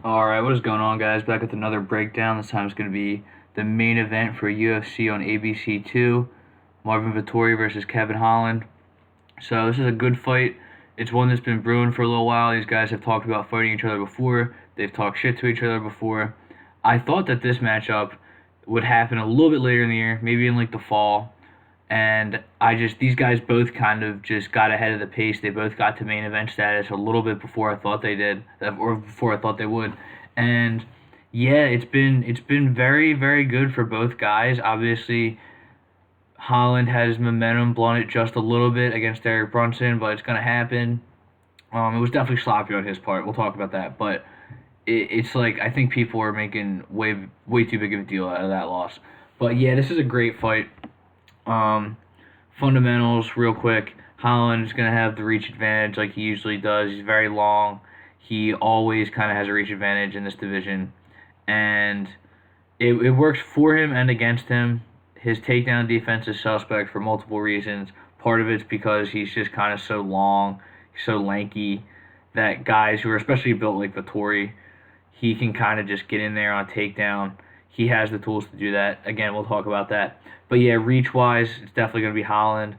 Alright, what is going on, guys? Back with another breakdown. This time it's going to be the main event for UFC on ABC 2, Marvin Vettori versus Kevin Holland. So this is a good fight. It's one that's been brewing for a little while. These guys have talked about fighting each other before. They've talked shit to each other before. I thought that this matchup would happen a little bit later in the year, maybe in like the fall. And these guys both kind of just got ahead of the pace. They both got to main event status a little bit before I thought they did, or before I thought they would. And yeah, it's been very very good for both guys. Obviously, Holland has momentum, blown it just a little bit against Derek Brunson, but it's gonna happen. It was definitely sloppy on his part. We'll talk about that, but it's like I think people are making way too big of a deal out of that loss. But yeah, this is a great fight. Um, Fundamentals, real quick. Holland's gonna have the reach advantage like he usually does. He's very long. He always kind of has a reach advantage in this division, and it works for him and against him. His takedown defense is suspect for multiple reasons. Part of it's because he's just kind of so long, so lanky, that guys who are especially built like Vittori, he can kind of just get in there on takedown. He has the tools to do that. Again, we'll talk about that. But yeah, reach wise, it's definitely going to be Holland.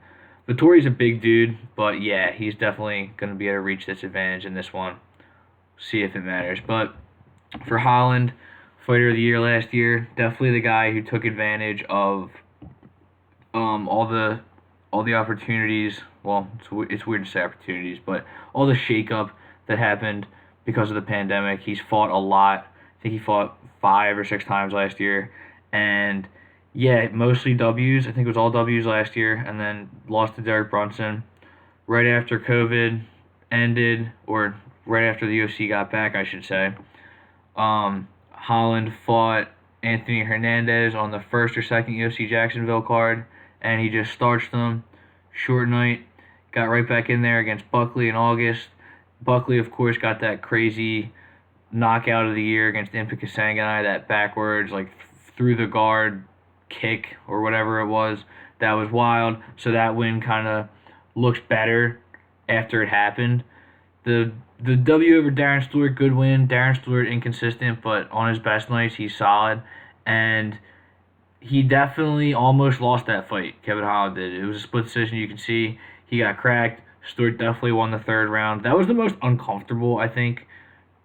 Vittori's a big dude, but yeah, he's definitely going to be able to reach this advantage in this one. See if it matters. But for Holland, fighter of the year last year, definitely the guy who took advantage of all the opportunities. Well, it's weird to say opportunities, but all the shakeup that happened because of the pandemic. He's fought a lot. I think he fought 5 or 6 times last year, and yeah, mostly W's. I think it was all W's last year, and then lost to Derek Brunson right after COVID ended, or right after the UFC got back, I should say. Holland fought Anthony Hernandez on the first or second UFC Jacksonville card, and he just starched them. Short night, got right back in there against Buckley in August. Buckley, of course, got that crazy knockout of the year against Impa Kasanganay, that backwards, like through the guard kick or whatever it was. That was wild. So that win kind of looks better after it happened. The W over Darren Stewart, good win. Darren Stewart inconsistent, but on his best nights he's solid, and he definitely almost lost that fight. Kevin Holland did. It was a split decision. You can see he got cracked. Stewart definitely won the third round. That was the most uncomfortable I think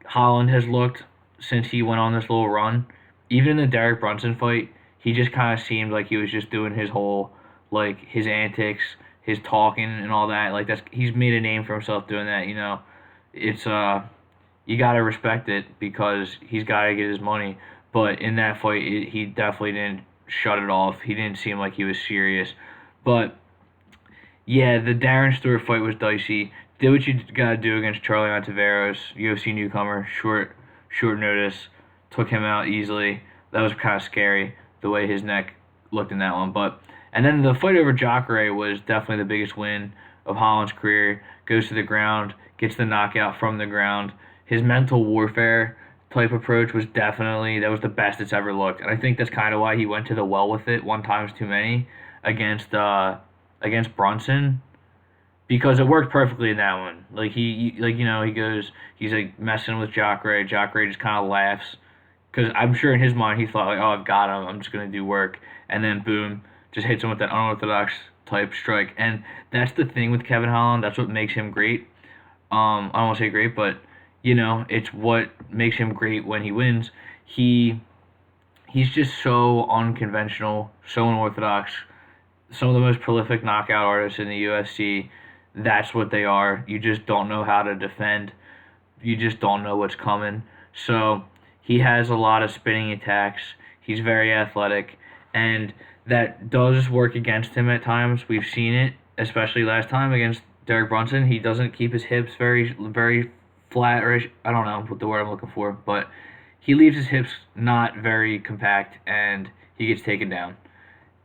Holland has looked since he went on this little run. Even in the Derek Brunson fight, he just kind of seemed like he was just doing his whole, like, his antics, his talking and all that. Like, that's he's made a name for himself doing that. It's you gotta respect it because he's gotta get his money. But in that fight, he definitely didn't shut it off. He didn't seem like he was serious. But yeah, the Darren Stewart fight was dicey. Did what you gotta do against Charlie Ontiveros, UFC newcomer, short notice, took him out easily. That was kind of scary the way his neck looked in that one. But and then the fight over Jacare was definitely the biggest win of Holland's career. Goes to the ground, gets the knockout from the ground. His mental warfare type approach was definitely that was the best it's ever looked, and I think that's kind of why he went to the well with it one time's too many against against Brunson because it worked perfectly in that one. Like he goes, he's like messing with Jacare. Jacare just kind of laughs because I'm sure in his mind he thought like, oh, I've got him. I'm just gonna do work, and then boom, just hits him with that unorthodox type strike. And that's the thing with Kevin Holland. That's what makes him great. I don't want to say great, but it's what makes him great when he wins. He's just so unconventional, so unorthodox. Some of the most prolific knockout artists in the UFC, that's what they are. You just don't know how to defend. You just don't know what's coming. So he has a lot of spinning attacks. He's very athletic, and that does work against him at times. We've seen it, especially last time against Derek Brunson. He doesn't keep his hips very flat, or I don't know what the word I'm looking for, but he leaves his hips not very compact, and he gets taken down.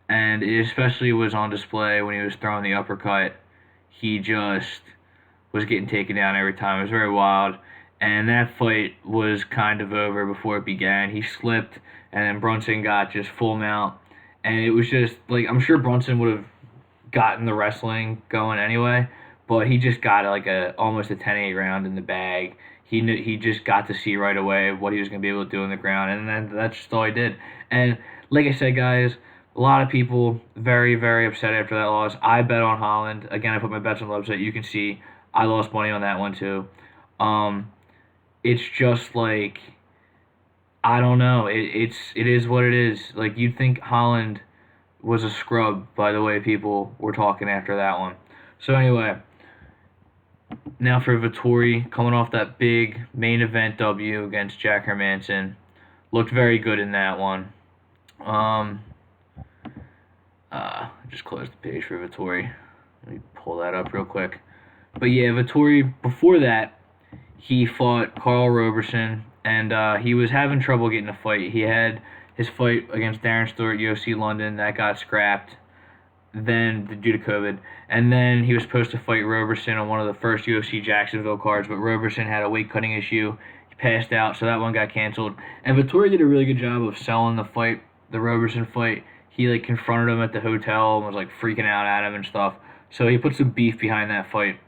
And it especially was on display when he was throwing the uppercut. He just was getting taken down every time. It was very wild. And that fight was kind of over before it began. He slipped, and then Brunson got just full mount. And it was just, like, I'm sure Brunson would have gotten the wrestling going anyway, but he just got like almost a 10-8 round in the bag. he just got to see right away what he was going to be able to do on the ground, and then that's just all he did. And like I said, guys, a lot of people very, very upset after that loss. I bet on Holland. Again, I put my bets on the website. You can see I lost money on that one too. Um, it's just like I don't know. It is what it is. Like you'd think Holland was a scrub by the way people were talking after that one. So anyway, now for Vettori coming off that big main event W against Jack Hermanson, looked very good in that one. Um, just closed the page for Vettori. Let me pull that up real quick. But yeah, Vettori before that he fought Carl Roberson, and he was having trouble getting a fight. He had his fight against Darren Stewart, UFC London, that got scrapped. Then due to COVID, and then he was supposed to fight Roberson on one of the first UFC Jacksonville cards, but Roberson had a weight cutting issue. He passed out, so that one got canceled. And Vettori did a really good job of selling the fight, the Roberson fight. He like confronted him at the hotel and was like freaking out at him and stuff. So he put some beef behind that fight,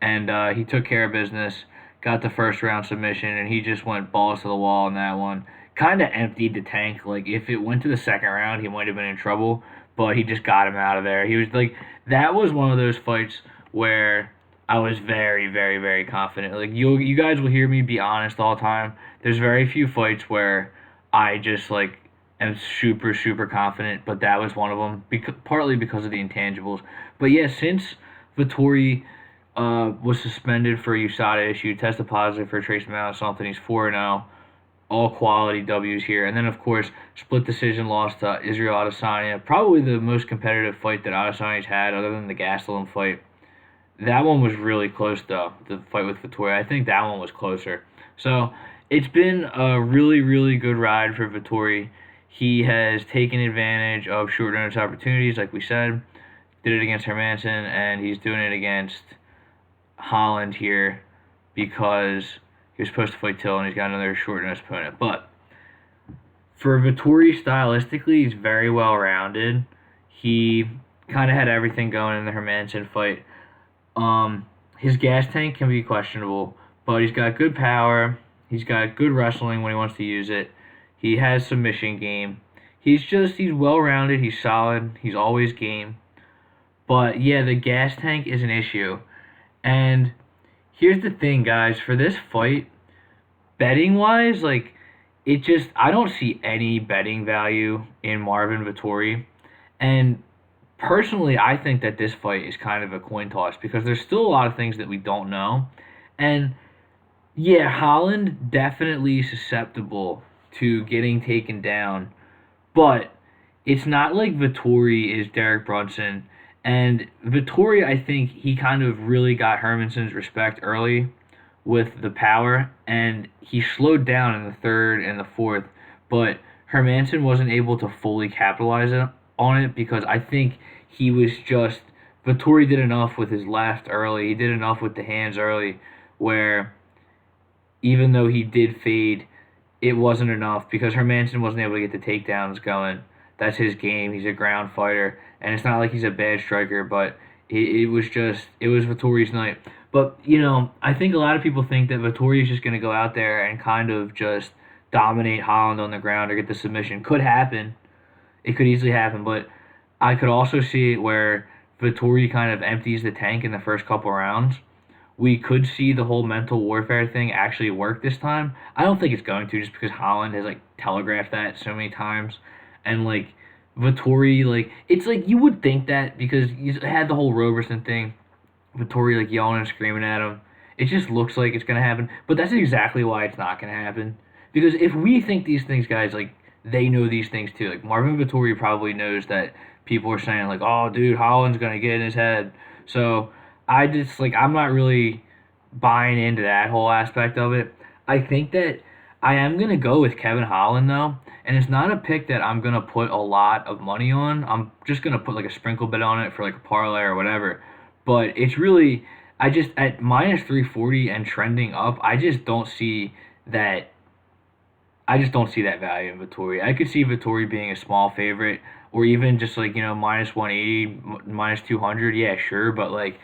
and he took care of business. Got the first round submission, and he just went balls to the wall in that one. Kind of emptied the tank. Like if it went to the second round, he might have been in trouble, but he just got him out of there. He was like, that was one of those fights where I was very, very, very confident. Like you guys will hear me be honest all the time. There's very few fights where I just like am super, super confident, but that was one of them. Partly because of the intangibles, but yeah, since Vittori was suspended for a USADA issue, tested positive for trace amount of something. He's 4-0. All quality W's here. And then, of course, split decision loss to Israel Adesanya. Probably the most competitive fight that Adesanya's had other than the Gastelum fight. That one was really close, though, the fight with Vettori. I think that one was closer. So it's been a really, really good ride for Vettori. He has taken advantage of short notice opportunities, like we said. Did it against Hermanson, and he's doing it against Holland here because he was supposed to fight Till and he's got another short notice opponent. But for Vettori, stylistically, he's very well rounded. He kind of had everything going in the Hermanson fight. His gas tank can be questionable, but he's got good power. He's got good wrestling when he wants to use it. He has submission game. He's well rounded. He's solid. He's always game. But yeah, the gas tank is an issue. And here's the thing, guys. For this fight, betting wise, like I don't see any betting value in Marvin Vettori. And personally, I think that this fight is kind of a coin toss because there's still a lot of things that we don't know. And yeah, Holland definitely susceptible to getting taken down, but it's not like Vettori is Derek Brunson. And Vettori, I think he kind of really got Hermanson's respect early with the power, and he slowed down in the third and the fourth, but Hermanson wasn't able to fully capitalize on it because I think he was just Vettori did enough with his left early. He did enough with the hands early where even though he did fade, it wasn't enough because Hermanson wasn't able to get the takedowns going. That's his game. He's a ground fighter, and it's not like he's a bad striker, but it was Vettori's night. But, I think a lot of people think that Vettori is just going to go out there and kind of just dominate Holland on the ground or get the submission. Could happen. It could easily happen, but I could also see it where Vettori kind of empties the tank in the first couple rounds. We could see the whole mental warfare thing actually work this time. I don't think it's going to just because Holland has, telegraphed that so many times. And, Vettori, it's you would think that because you had the whole Roberson thing, Vettori, yelling and screaming at him. It just looks like it's going to happen. But that's exactly why it's not going to happen. Because if we think these things, guys, they know these things too. Marvin Vettori probably knows that people are saying, oh, dude, Holland's going to get in his head. So I just, I'm not really buying into that whole aspect of it. I think that I am going to go with Kevin Holland, though. And it's not a pick that I'm going to put a lot of money on. I'm just going to put, a sprinkle bet on it for, a parlay or whatever. But it's really, at minus 340 and trending up, I just don't see that value in Vettori. I could see Vettori being a small favorite or even just minus 180, minus 200. Yeah, sure. But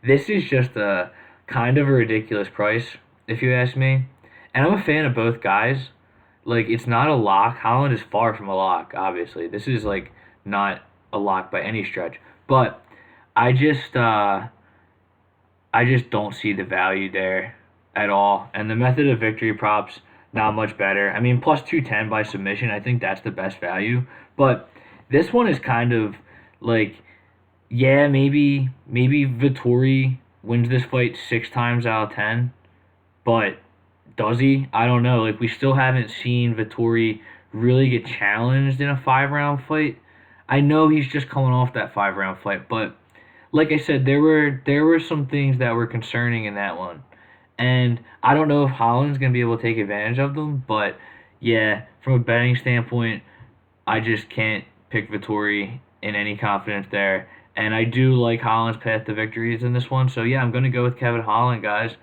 this is just a kind of a ridiculous price. if you ask me. And I'm a fan of both guys. Like, it's not a lock. Holland is far from a lock, obviously. This is, like, not a lock by any stretch. But I just, uh, I just don't see the value there at all. And the method of victory props, not much better. I mean, plus 210 by submission, I think that's the best value. But this one is kind of like, yeah, maybe Vettori wins this fight 6 times out of 10, but does he? I don't know. Like, we still haven't seen Vettori really get challenged in a 5 round fight. I know he's just coming off that 5 round fight, but like I said, there were some things that were concerning in that one. And I don't know if Holland's gonna be able to take advantage of them, but yeah, from a betting standpoint, I just can't pick Vittori in any confidence there. And I do like Holland's path to victories in this one. So yeah, I'm gonna go with Kevin Holland, guys.